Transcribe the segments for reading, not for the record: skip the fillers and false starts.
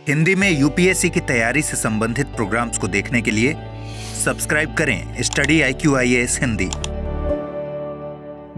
हिंदी में यूपीएससी की तैयारी से संबंधित प्रोग्राम्स को देखने के लिए सब्सक्राइब करें स्टडी IQ IAS हिंदी।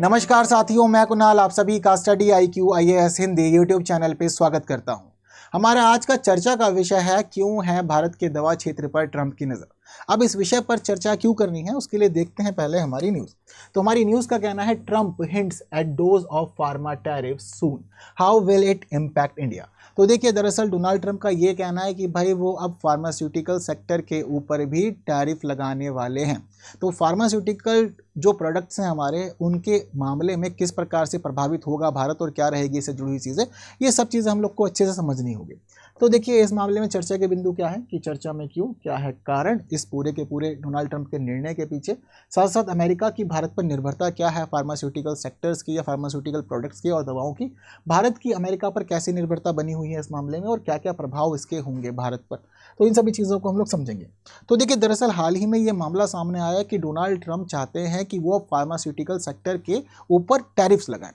नमस्कार साथियों, मैं कुणाल आप सभी का study IQ IAS Hindi YouTube channel पे स्वागत करता हूं। हमारा आज का चर्चा का विषय है क्यों है भारत के दवा क्षेत्र पर ट्रंप की नज़र। अब इस विषय पर चर्चा क्यों करनी है उसके लिए देखते हैं पहले हमारी न्यूज़। तो हमारी न्यूज़ का कहना है Trump hints at dose of pharma tariff soon, how will it impact India. तो देखिए, दरअसल डोनाल्ड ट्रंप का ये कहना है कि भाई वो अब फार्मास्यूटिकल सेक्टर के ऊपर भी टैरिफ लगाने वाले हैं। तो फार्मास्यूटिकल जो प्रोडक्ट्स हैं हमारे, उनके मामले में किस प्रकार से प्रभावित होगा भारत और क्या रहेगी इससे जुड़ी हुई चीज़ें, ये सब चीज़ें हम लोग को अच्छे से समझनी होगी। तो देखिए, इस मामले में चर्चा के बिंदु क्या है कि चर्चा में क्यों, क्या है कारण इस पूरे के पूरे डोनाल्ड ट्रंप के निर्णय के पीछे, साथ साथ अमेरिका की भारत पर निर्भरता क्या है फार्मास्यूटिकल सेक्टर्स की या फार्मास्यूटिकल प्रोडक्ट्स की और दवाओं की, भारत की अमेरिका पर कैसी निर्भरता बनी हुई है इस मामले में और क्या क्या प्रभाव इसके होंगे भारत पर। तो इन सभी चीज़ों को हम लोग समझेंगे। तो देखिए, दरअसल हाल ही में ये मामला सामने आया कि डोनाल्ड ट्रंप चाहते हैं कि वो फार्मास्यूटिकल सेक्टर के ऊपर टैरिफ्स लगाएं।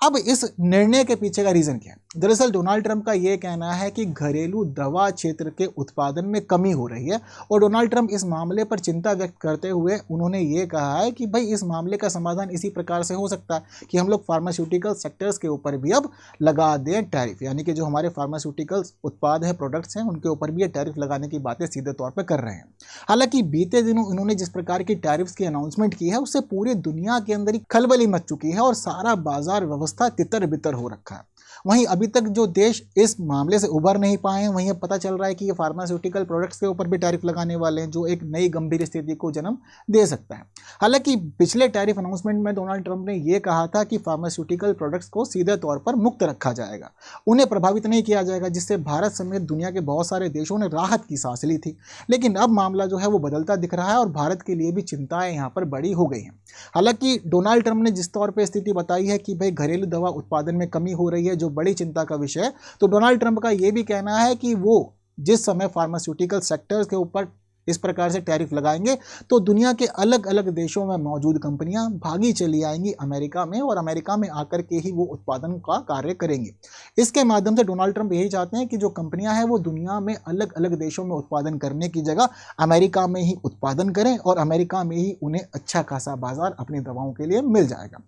अब इस निर्णय के पीछे का रीज़न क्या है? दरअसल डोनाल्ड ट्रंप का ये कहना है कि घरेलू दवा क्षेत्र के उत्पादन में कमी हो रही है और डोनाल्ड ट्रंप इस मामले पर चिंता व्यक्त करते हुए उन्होंने ये कहा है कि भाई इस मामले का समाधान इसी प्रकार से हो सकता है कि हम लोग फार्मास्यूटिकल सेक्टर्स के ऊपर भी अब लगा दें टैरिफ, यानी कि जो हमारे फार्मास्यूटिकल्स उत्पाद हैं, प्रोडक्ट्स हैं, उनके ऊपर भी ये टैरिफ लगाने की बातें सीधे तौर पर कर रहे हैं। हालांकि बीते दिनों इन्होंने जिस प्रकार की टैरिफ्स की अनाउंसमेंट की है उससे पूरी दुनिया के अंदर ही खलबली मच चुकी है और सारा बाजार व्यवस्था तितर बितर हो रखा है। वहीं अभी तक जो देश इस मामले से उभर नहीं पाए हैं, वहीं अब पता चल रहा है कि ये फार्मास्यूटिकल प्रोडक्ट्स के ऊपर भी टैरिफ लगाने वाले हैं, जो एक नई गंभीर स्थिति को जन्म दे सकता है। हालांकि पिछले टैरिफ अनाउंसमेंट में डोनाल्ड ट्रंप ने यह कहा था कि फार्मास्यूटिकल प्रोडक्ट्स को सीधे तौर पर मुक्त रखा जाएगा, उन्हें प्रभावित नहीं किया जाएगा, जिससे भारत समेत दुनिया के बहुत सारे देशों ने राहत की सांस ली थी। लेकिन अब मामला जो है वो बदलता दिख रहा है और भारत के लिए भी चिंताएं यहाँ पर बड़ी हो गई हैं। हालांकि डोनाल्ड ट्रंप ने जिस तौर पर स्थिति बताई है कि भाई घरेलू दवा उत्पादन में कमी हो रही है, जो बड़ी चिंता का विषय है, तो डोनाल्ड ट्रंप का यह भी कहना है कि वो जिस समय फार्मास्यूटिकल सेक्टर्स के ऊपर इस प्रकार से टैरिफ लगाएंगे तो दुनिया के अलग अलग देशों में मौजूद कंपनियां भागी चली आएंगी अमेरिका में और अमेरिका में आकर के ही वो उत्पादन का कार्य करेंगी। इसके माध्यम से डोनाल्ड ट्रंप यही चाहते हैं कि जो कंपनियां हैं वो दुनिया में अलग अलग देशों में उत्पादन करने की जगह अमेरिका में ही उत्पादन करें और अमेरिका में ही उन्हें अच्छा खासा बाजार अपनी दवाओं के लिए मिल जाएगा।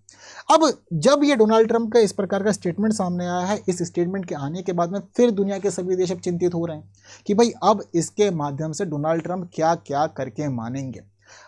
अब जब ये डोनाल्ड ट्रंप का इस प्रकार का स्टेटमेंट सामने आया है, इस स्टेटमेंट के आने के बाद में फिर दुनिया के सभी देश अब चिंतित हो रहे हैं कि भाई अब इसके माध्यम से डोनाल्ड ट्रंप क्या क्या करके मानेंगे।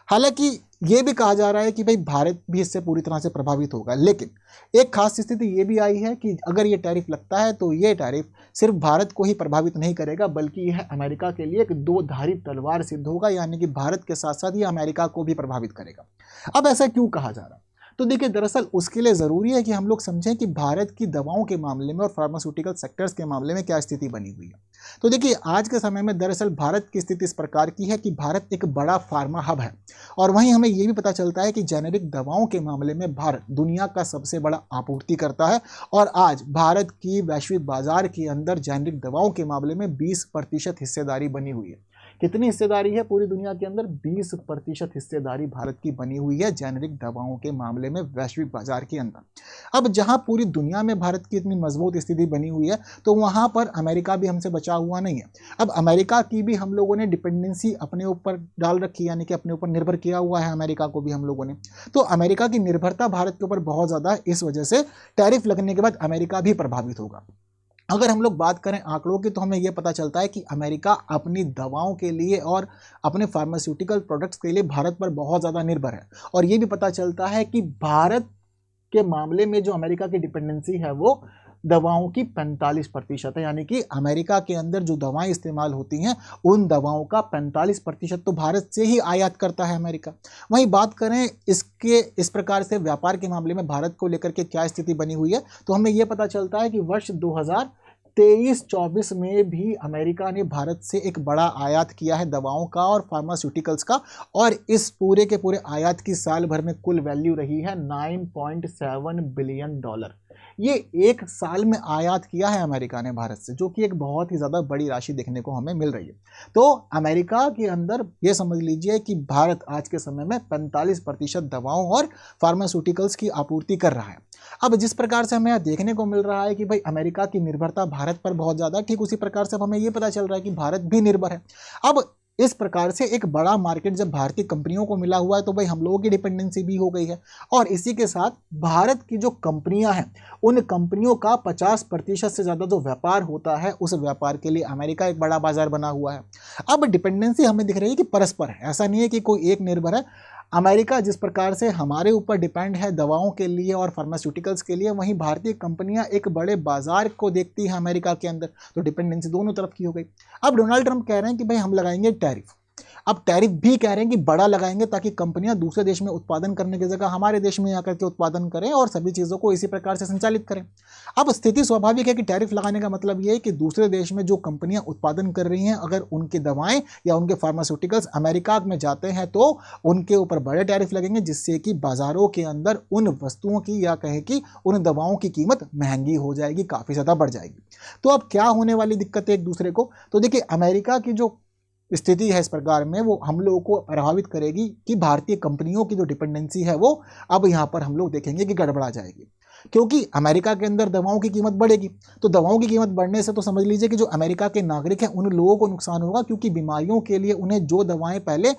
हालांकि यह भी कहा जा रहा है कि भाई भारत भी इससे पूरी तरह से प्रभावित होगा, लेकिन एक खास स्थिति यह भी आई है कि अगर ये टैरिफ लगता है तो ये टैरिफ सिर्फ भारत को ही प्रभावित नहीं करेगा, बल्कि यह अमेरिका के लिए एक दो धारी तलवार सिद्ध होगा, यानी कि भारत के साथ साथ ये अमेरिका को भी प्रभावित करेगा। अब ऐसा क्यों कहा जा रहा है? तो देखिए, दरअसल उसके लिए ज़रूरी है कि हम लोग समझें कि भारत की दवाओं के मामले में और फार्मास्यूटिकल सेक्टर्स के मामले में क्या स्थिति बनी हुई है। तो देखिए, आज के समय में दरअसल भारत की स्थिति इस प्रकार की है कि भारत एक बड़ा फार्मा हब है और वहीं हमें ये भी पता चलता है कि जेनेरिक दवाओं के मामले में भारत दुनिया का सबसे बड़ा आपूर्तिकर्ता है और आज भारत की वैश्विक बाजार के अंदर जेनेरिक दवाओं के मामले में 20% हिस्सेदारी बनी हुई है। कितनी हिस्सेदारी है पूरी दुनिया के अंदर? 20% हिस्सेदारी भारत की बनी हुई है जेनेरिक दवाओं के मामले में वैश्विक बाजार के अंदर। अब जहां पूरी दुनिया में भारत की इतनी मजबूत स्थिति बनी हुई है तो वहां पर अमेरिका भी हमसे बचा हुआ नहीं है। अब अमेरिका की भी हम लोगों ने डिपेंडेंसी अपने ऊपर डाल रखी, यानी कि अपने ऊपर निर्भर किया हुआ है अमेरिका को भी हम लोगों ने। तो अमेरिका की निर्भरता भारत के ऊपर बहुत ज़्यादा है, इस वजह से टैरिफ लगने के बाद अमेरिका भी प्रभावित होगा। अगर हम लोग बात करें आंकड़ों की तो हमें यह पता चलता है कि अमेरिका अपनी दवाओं के लिए और अपने फार्मास्यूटिकल प्रोडक्ट्स के लिए भारत पर बहुत ज़्यादा निर्भर है और ये भी पता चलता है कि भारत के मामले में जो अमेरिका की डिपेंडेंसी है वो दवाओं की 45% है, यानी कि अमेरिका के अंदर जो दवाएं इस्तेमाल होती हैं उन दवाओं का 45% तो भारत से ही आयात करता है अमेरिका। वहीं बात करें इसके इस प्रकार से व्यापार के मामले में भारत को लेकर के क्या स्थिति बनी हुई है, तो हमें यह पता चलता है कि वर्ष 2023-24 में भी अमेरिका ने भारत से एक बड़ा आयात किया है दवाओं का और फार्मास्यूटिकल्स का, और इस पूरे के पूरे आयात की साल भर में कुल वैल्यू रही है $9.7 बिलियन। ये एक साल में आयात किया है अमेरिका ने भारत से, जो कि एक बहुत ही ज़्यादा बड़ी राशि देखने को हमें मिल रही है। तो अमेरिका के अंदर ये समझ लीजिए कि भारत आज के समय में 45% दवाओं और फार्मास्यूटिकल्स की आपूर्ति कर रहा है। अब जिस प्रकार से हमें यहाँ देखने को मिल रहा है कि भाई अमेरिका की निर्भरता भारत पर बहुत ज़्यादा है, ठीक उसी प्रकार से अब हमें ये पता चल रहा है कि भारत भी निर्भर है। अब इस प्रकार से एक बड़ा मार्केट जब भारतीय कंपनियों को मिला हुआ है तो भाई हम लोगों की डिपेंडेंसी भी हो गई है, और इसी के साथ भारत की जो कंपनियां हैं उन कंपनियों का 50% से ज़्यादा जो व्यापार होता है उस व्यापार के लिए अमेरिका एक बड़ा बाजार बना हुआ है। अब डिपेंडेंसी हमें दिख रही है कि परस्पर है, ऐसा नहीं है कि कोई एक निर्भर है। अमेरिका जिस प्रकार से हमारे ऊपर डिपेंड है दवाओं के लिए और फार्मास्यूटिकल्स के लिए, वहीं भारतीय कंपनियां एक बड़े बाजार को देखती हैं अमेरिका के अंदर, तो डिपेंडेंसी दोनों तरफ की हो गई। अब डोनाल्ड ट्रंप कह रहे हैं कि भाई हम लगाएंगे टैरिफ। अब टैरिफ भी कह रहे हैं कि बड़ा लगाएंगे ताकि कंपनियां दूसरे देश में उत्पादन करने की जगह हमारे देश में आकर के उत्पादन करें और सभी चीज़ों को इसी प्रकार से संचालित करें। अब स्थिति स्वाभाविक है कि टैरिफ लगाने का मतलब ये है कि दूसरे देश में जो कंपनियां उत्पादन कर रही हैं अगर उनकी दवाएं या उनके फार्मास्यूटिकल्स अमेरिका में जाते हैं तो उनके ऊपर बड़े टैरिफ लगेंगे, जिससे कि बाजारों के अंदर उन वस्तुओं की या कहें कि उन दवाओं की कीमत महंगी हो जाएगी, काफ़ी ज़्यादा बढ़ जाएगी। तो अब क्या होने वाली दिक्कत है एक दूसरे को, तो देखिए अमेरिका की जो स्थिति है इस प्रकार में वो हम लोगों को प्रभावित करेगी कि भारतीय कंपनियों की जो डिपेंडेंसी है वो अब यहाँ पर हम लोग देखेंगे कि गड़बड़ा जाएगी, क्योंकि अमेरिका के अंदर दवाओं की कीमत बढ़ेगी। तो दवाओं की कीमत बढ़ने से तो समझ लीजिए कि जो अमेरिका के नागरिक हैं उन लोगों को नुकसान होगा, क्योंकि बीमारियों के लिए उन्हें जो दवाएं पहले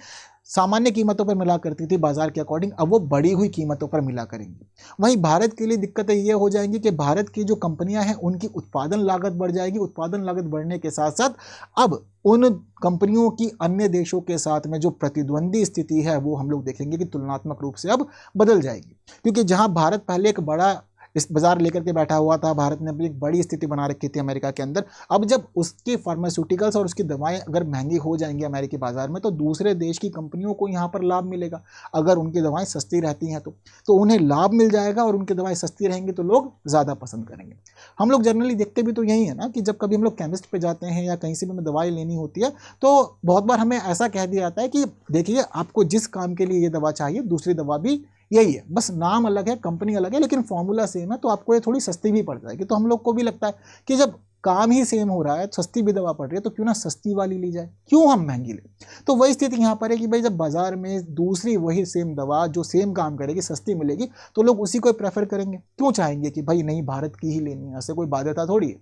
सामान्य कीमतों पर मिला करती थी बाजार के अकॉर्डिंग, अब वो बढ़ी हुई कीमतों पर मिला करेंगी। वहीं भारत के लिए दिक्कतें ये हो जाएंगी कि भारत की जो कंपनियां हैं उनकी उत्पादन लागत बढ़ जाएगी। उत्पादन लागत बढ़ने के साथ साथ अब उन कंपनियों की अन्य देशों के साथ में जो प्रतिद्वंदी स्थिति है वो हम लोग देखेंगे कि तुलनात्मक रूप से अब बदल जाएगी, क्योंकि जहां भारत पहले एक बड़ा इस बाजार लेकर के बैठा हुआ था, भारत ने अपनी एक बड़ी स्थिति बना रखी थी अमेरिका के अंदर, अब जब उसके फार्मास्यूटिकल्स और उसकी दवाएं अगर महंगी हो जाएंगी अमेरिकी बाजार में तो दूसरे देश की कंपनियों को यहाँ पर लाभ मिलेगा। अगर उनकी दवाएं सस्ती रहती हैं तो उन्हें लाभ मिल जाएगा, और उनकी दवाएं सस्ती रहेंगी तो लोग ज़्यादा पसंद करेंगे। हम लोग जनरली देखते भी तो यही है ना कि जब कभी हम लोग केमिस्ट पे जाते हैं या कहीं से भी हमें दवाई लेनी होती है तो बहुत बार हमें ऐसा कह दिया जाता है कि देखिए आपको जिस काम के लिए ये दवा चाहिए दूसरी दवा भी यही है, बस नाम अलग है, कंपनी अलग है, लेकिन फॉर्मूला सेम है, तो आपको ये थोड़ी सस्ती भी पड़ जाएगी। तो हम लोग को भी लगता है कि जब काम ही सेम हो रहा है, सस्ती भी दवा पड़ रही है, तो क्यों ना सस्ती वाली ली जाए, क्यों हम महंगी लें। तो वही स्थिति यहाँ पर है कि भाई जब बाजार में दूसरी वही सेम दवा जो सेम काम करेगी सस्ती मिलेगी तो लोग उसी को प्रेफर करेंगे, क्यों चाहेंगे कि भाई नहीं भारत की ही लेनी है, ऐसे कोई बाध्यता थोड़ी है।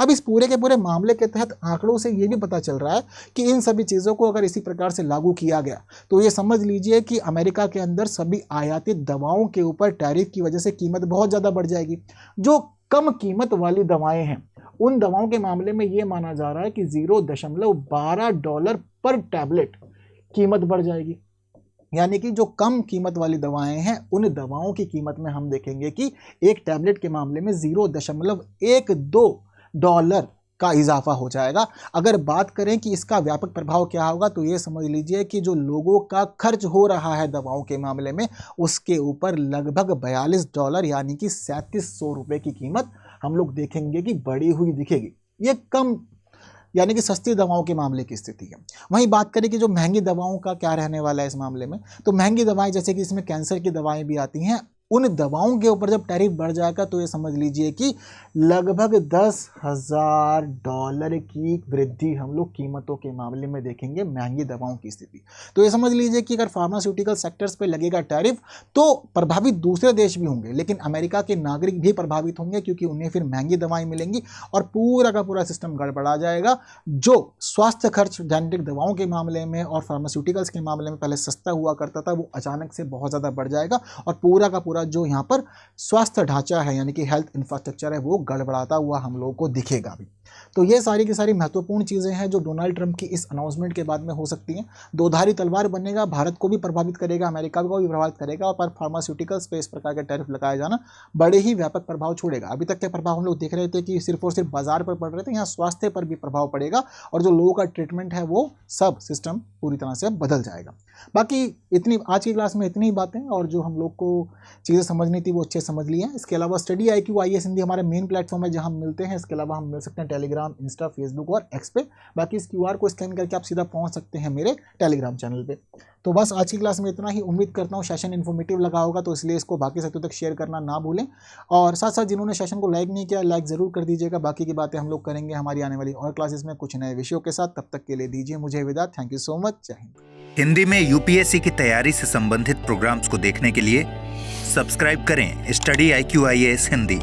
अब इस पूरे के पूरे मामले के तहत आंकड़ों से ये भी पता चल रहा है कि इन सभी चीज़ों को अगर इसी प्रकार से लागू किया गया तो ये समझ लीजिए कि अमेरिका के अंदर सभी आयातित दवाओं के ऊपर टैरिफ की वजह से कीमत बहुत ज़्यादा बढ़ जाएगी। जो कम कीमत वाली दवाएं हैं उन दवाओं के मामले में ये माना जा रहा है कि $0.12 पर टैबलेट कीमत बढ़ जाएगी। यानी कि जो कम कीमत वाली दवाएं हैं उन दवाओं की कीमत में हम देखेंगे कि एक टैबलेट के मामले में $0.12 का इजाफा हो जाएगा। अगर बात करें कि इसका व्यापक प्रभाव क्या होगा तो ये समझ लीजिए कि जो लोगों का खर्च हो रहा है दवाओं के मामले में उसके ऊपर लगभग $42 यानी कि 3700 रुपये की कीमत हम लोग देखेंगे कि बढ़ी हुई दिखेगी। ये कम यानी कि सस्ती दवाओं के मामले की स्थिति है। वहीं बात करें कि जो महंगी दवाओं का क्या रहने वाला है इस मामले में, तो महंगी दवाएं जैसे कि इसमें कैंसर की दवाएं भी आती हैं, उन दवाओं के ऊपर जब टैरिफ बढ़ जाएगा तो ये समझ लीजिए कि लगभग $10,000 की वृद्धि हम लोग कीमतों के मामले में देखेंगे महंगी दवाओं की स्थिति। तो ये समझ लीजिए कि अगर फार्मास्यूटिकल सेक्टर्स पे लगेगा टैरिफ तो प्रभावित दूसरे देश भी होंगे, लेकिन अमेरिका के नागरिक भी प्रभावित होंगे क्योंकि उन्हें फिर महंगी दवाएं मिलेंगी और पूरा का पूरा सिस्टम गड़बड़ा जाएगा। जो स्वास्थ्य खर्च जेनेरिक दवाओं के मामले में और फार्मास्यूटिकल्स के मामले में पहले सस्ता हुआ करता था वो अचानक से बहुत ज़्यादा बढ़ जाएगा और पूरा का पूरा जो यहाँ पर स्वास्थ्य ढांचा है यानी कि हेल्थ इंफ्रास्ट्रक्चर है वो गड़बड़ाता हुआ हम लोगों को दिखेगा भी। तो ये सारी की सारी महत्वपूर्ण चीज़ें हैं जो डोनाल्ड ट्रंप की इस अनाउंसमेंट के बाद में हो सकती हैं। दोधारी तलवार बनेगा, भारत को भी प्रभावित करेगा, अमेरिका को भी प्रभावित करेगा, और पर फार्मास्यूटिकल्स पे इस प्रकार के टैरिफ लगाया जाना बड़े ही व्यापक प्रभाव छोड़ेगा। अभी तक के प्रभाव हम लोग देख रहे थे कि सिर्फ और सिर्फ बाजार पर पड़ रहे थे, यहाँ स्वास्थ्य पर भी प्रभाव पड़ेगा और जो लोगों का ट्रीटमेंट है वो सब सिस्टम पूरी तरह से बदल जाएगा। बाकी इतनी आज की क्लास में इतनी ही बातें, और जो हम लोग को चीज़ें समझनी थी वो अच्छे समझ ली हैं। इसके अलावा स्टडी IQ IAS हिंदी हमारा मेन प्लेटफॉर्म है जहां हम मिलते हैं। इसके अलावा हम मिल सकते हैं टेलीग्राम, इंस्टा, फेसबुक और एक्स पे। बाकी इस QR को स्कैन करके आप सीधा पहुंच सकते हैं मेरे टेलीग्राम चैनल पे। तो बस आज की क्लास में इतना ही। उम्मीद करता हूँ सेशन इन्फॉर्मेटिव लगा होगा, तो इसलिए इसको बाकी साथियों तक शेयर करना ना भूलें, और साथ साथ जिन्होंने सेशन को लाइक नहीं किया लाइक ज़रूर कर दीजिएगा। बाकी की बातें हम लोग करेंगे हमारी आने वाली और क्लासेस में कुछ नए विषयों के साथ। तब तक के लिए दीजिए मुझे विदा। Thank you so much. जय हिंद। हिंदी में UPSC की तैयारी से संबंधित प्रोग्राम्स को देखने के लिए सब्सक्राइब करें स्टडी IQ IAS हिंदी।